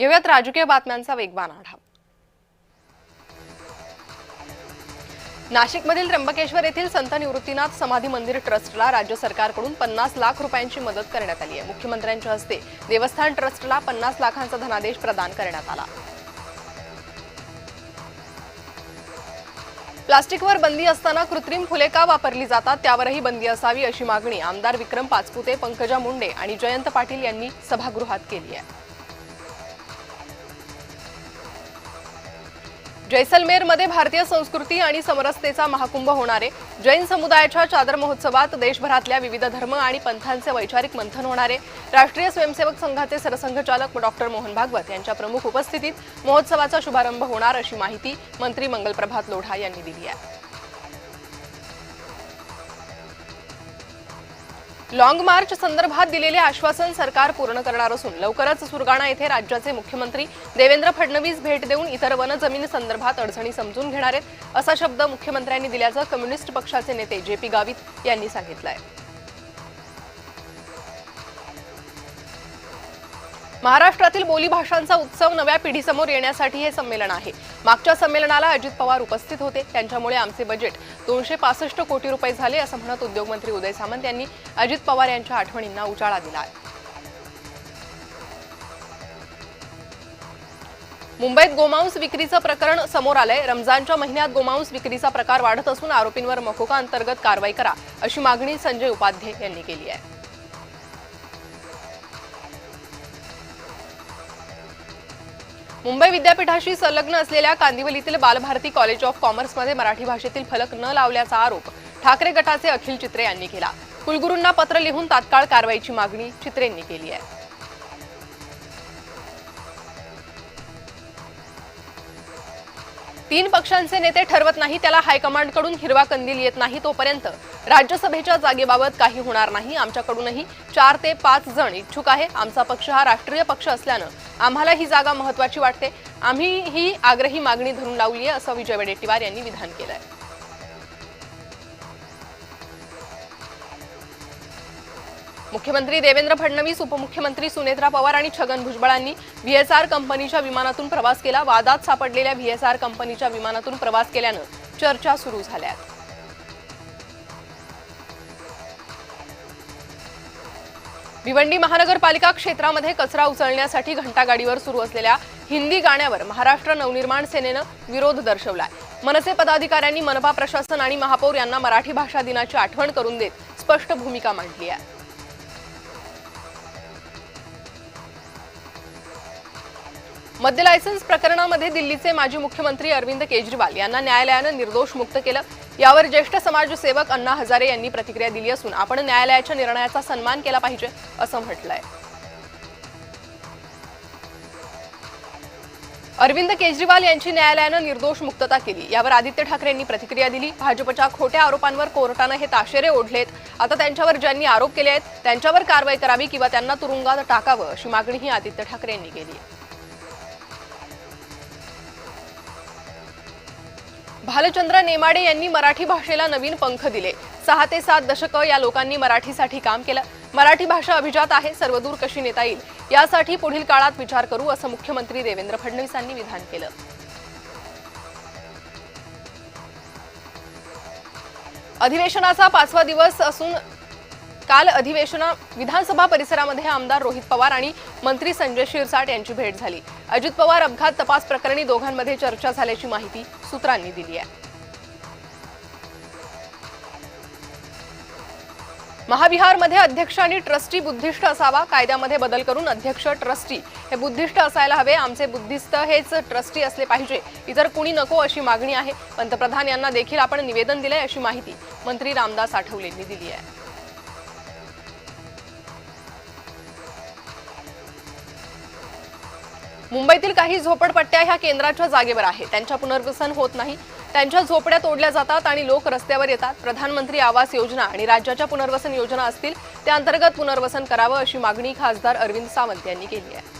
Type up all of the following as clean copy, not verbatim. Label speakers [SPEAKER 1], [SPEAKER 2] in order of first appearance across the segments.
[SPEAKER 1] घेऊयात राजकीय बातम्यांचा वेगवान आढावा। नाशिकमधील त्र्यंबकेश्वर येथील संत निवृत्तीनाथ समाधी मंदिर ट्रस्टला राज्य सरकारकडून 50 लाख रुपयांची मदत करण्यात आली आहे। मुख्यमंत्र्यांच्या हस्ते देवस्थान ट्रस्टला 50 लाखांचा धनादेश प्रदान करण्यात आला। प्लास्टिकवर बंदी असताना कृत्रिम फुले का वापरली जातात त्यावरही बंदी असावी अशी मागणी आमदार विक्रम पाचपुते, पंकजा मुंडे आणि जयंत पाटील यांनी सभागृहात केली आहे। जैसलमेरमध्ये भारतीय संस्कृती आणि समरसतेचा महाकुंभ होणार आहे। जैन समुदायाच्या चादर महोत्सवात देशभरातल्या विविध धर्म आणि पंथांचे वैचारिक मंथन होणार आहे। राष्ट्रीय स्वयंसेवक संघाचे सरसंघचालक डॉक्टर मोहन भागवत यांच्या प्रमुख उपस्थितीत महोत्सवाचा शुभारंभ होणार अशी माहिती मंत्री मंगलप्रभात लोढा यांनी दिली आहे। लॉंग मार्च संदर्भात दिलेले आश्वासन सरकार पूर्ण करणार असून लवकरच सुरगाणा येथे राज्याचे मुख्यमंत्री देवेंद्र फडणवीस भेट देऊन इतर वन जमीन संदर्भात अडचणी समजून घेणार आहेत असा शब्द मुख्यमंत्र्यांनी दिल्याचं कम्युनिस्ट पक्षाचे नेते जेपी गावित यांनी सांगितलंय। महाराष्ट्रातील बोलीभाषांचा उत्सव नव्या पिढीसमोर येण्यासाठी हे संमेलन आहे। मागच्या संमेलनाला अजित पवार उपस्थित होते, त्यांच्यामुळे आमचे बजेट 265 कोटी रुपये झाले असं म्हणत उद्योगमंत्री उदय सामंत यांनी अजित पवार यांच्या आठवणींना उजाळा दिला आहे। मुंबईत गोमांस विक्रीचं प्रकरण समोर आलंय। रमजानच्या महिन्यात गोमांस विक्रीचा प्रकार वाढत असून आरोपींवर मकोका अंतर्गत कारवाई करा अशी मागणी संजय उपाध्ये यांनी केली आहे। मुंबई विद्यापीठाशी संलग्न असलेल्या कांदिवलीतील बालभारती कॉलेज ऑफ कॉमर्समध्ये मराठी भाषेतील फलक न लावल्याचा आरोप ठाकरे गटाचे अखिल चित्रे यांनी केला। कुलगुरूंना पत्र लिहून तात्काळ कारवाईची मागणी चित्रेंनी केली आहे। तीन पक्षांचे नेते ठरवत नाही त्याला हायकमांडकडून हिरवा कंदील येत नाही तोपर्यंत राज्यसभेच्या जागेबाबत काही होणार नाही। आमच्याकडूनही 4 ते 5 जण इच्छुक आहे। आमचा पक्ष हा राष्ट्रीय पक्ष असल्यानं आम्हाला ही जागा महत्त्वाची वाटते। आम्ही ही आग्रही मागणी धरून लावली आहे असं विजय वडेट्टीवार यांनी विधान केलंय। मुख्यमंत्री देवेंद्र फडणवीस, उपमुख्यमंत्री सुनेत्रा पवार आणि छगन भुजबळांनी व्हीएसआर कंपनीच्या विमानातून प्रवास केला। वादात सापडलेल्या व्हीएसआर कंपनीच्या विमानातून प्रवास केल्यानं चर्चा सुरू झाल्या। भिवंडी महानगरपालिका क्षेत्रामध्ये कचरा उचलण्यासाठी घंटागाडीवर सुरू असलेल्या हिंदी गाण्यावर महाराष्ट्र नवनिर्माण सेनेनं विरोध दर्शवलाय। मनसे पदाधिकाऱ्यांनी मनपा प्रशासन आणि महापौर यांना मराठी भाषा दिनाची आठवण करून देत स्पष्ट भूमिका मांडली आहे। मद्य लायसन्स प्रकरणामध्ये दिल्लीचे माजी मुख्यमंत्री अरविंद केजरीवाल यांना न्यायालयानं निर्दोष मुक्त केलं। यावर ज्येष्ठ समाजसेवक अण्णा हजारे यांनी प्रतिक्रिया दिली असून आपण न्यायालयाच्या निर्णयाचा सन्मान केला पाहिजे असं म्हटलंय। अरविंद केजरीवाल यांची न्यायालयानं निर्दोष मुक्तता केली। यावर आदित्य ठाकरे यांनी प्रतिक्रिया दिली। भाजपच्या खोट्या आरोपांवर कोर्टानं हे ताशेरे ओढलेत। आता त्यांच्यावर ज्यांनी आरोप केले आहेत त्यांच्यावर कारवाई करावी किंवा त्यांना तुरुंगात टाकावं अशी मागणीही आदित्य ठाकरे यांनी केली आहे। भालचंद्र नेमाडे यांनी मराठी भाषेला नवीन पंख दिले। 6 ते 7 दशकं या लोकांनी मराठीसाठी काम केलं। मराठी भाषा अभिजात आहे, सर्वदूर कशी नेता येईल यासाठी पुढील काळात विचार करू असं मुख्यमंत्री देवेंद्र फडणवीसांनी विधान केलं। अधिवेशनाचा 5वा दिवस असून काल विधानसभा परिसरामध्ये आमदार रोहित पवार आणि मंत्री संजय शिरसाट यांची भेट झाली। अजित पवार अपघात तपास प्रकरणी दोघांमध्ये चर्चा झाल्याची माहिती सूत्रांनी दिली आहे। महाविहारमध्ये अध्यक्ष आणि ट्रस्टी बुद्धिस्ट असावा। कायद्यामध्ये बदल करून अध्यक्ष ट्रस्टी हे बुद्धिस्ट असायला हवे। आमचे बुद्धिस्ट हेच ट्रस्टी असले पाहिजे, इतर कुणी नको अशी मागणी आहे। पंतप्रधान यांना देखील आपण निवेदन दिलंय अशी माहिती मंत्री रामदास आठवलेंनी दिली आहे। मुंबईतील काही झोपडपट्ट्या ह्या केंद्राच्या जागेवर आहे, त्यांच्या पुनर्वसन होत नाही। त्यांच्या झोपड्या तोडल्या जातात आणि लोक रस्त्यावर येतात। प्रधानमंत्री आवास योजना आणि राज्याच्या पुनर्वसन योजना असतील त्या अंतर्गत पुनर्वसन करावं अशी मागणी खासदार अरविंद सावंत यांनी केली आहे।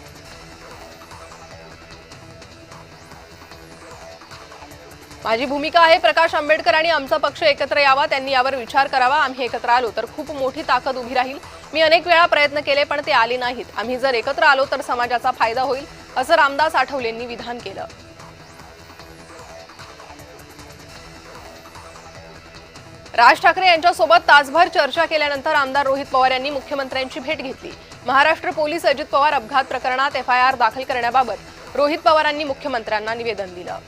[SPEAKER 1] माझी भूमिका आहे प्रकाश आंबेडकर आणि आमचा पक्ष एकत्र यावा, त्यांनी यावर विचार करावा। आम्ही एकत्र आलो तर खूप मोठी ताकद उभी राहील। मी अनेक वेळा प्रयत्न केले पण ते आले नाहीत। आम्ही जर एकत्र आलो तर समाजाचा फायदा होईल। असं रामदास आठवलेंनी विधान केलं. राज ठाकरे यांच्यासोबत तासभर चर्चा केल्यानंतर आमदार रोहित पवार यांनी मुख्यमंत्र्यांची भेट घेतली. महाराष्ट्र पोलीस अजित पवार अपघात प्रकरणात FIR दाखल करण्याबाबत रोहित पवारांनी मुख्यमंत्र्यांना निवेदन दिलं.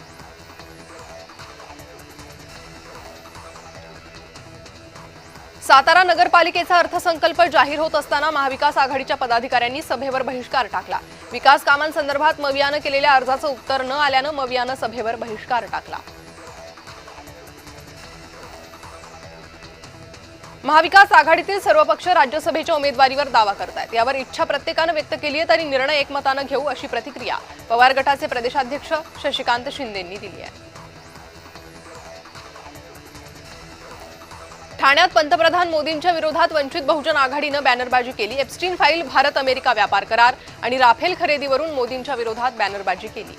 [SPEAKER 1] सातारा नगरपालिकेचा अर्थसंकल्प जाहीर होत असताना महाविकास आघाडीच्या पदाधिकाऱ्यांनी सभेवर बहिष्कार टाकला. विकास कामांसंदर्भात मवियानं केलेल्या अर्जाचं उत्तर न आल्यानं मवियानं सभेवर बहिष्कार टाकला. महाविकास आघाडीतील सर्व पक्ष राज्यसभेच्या उमेदवारीवर दावा करतायत. यावर इच्छा प्रत्येकानं व्यक्त केली आहे, तरी निर्णय एकमतानं घेऊ अशी प्रतिक्रिया पवार गटाचे प्रदेशाध्यक्ष शशिकांत शिंदेंनी दिली आहे. ठाण्यात पंतप्रधान मोदींच्या विरोधात वंचित बहुजन आघाडीनं बॅनरबाजी केली. एप्स्टीन फाईल, भारत अमेरिका व्यापार करार आणि राफेल खरेदीवरून मोदींच्या विरोधात बॅनरबाजी केली.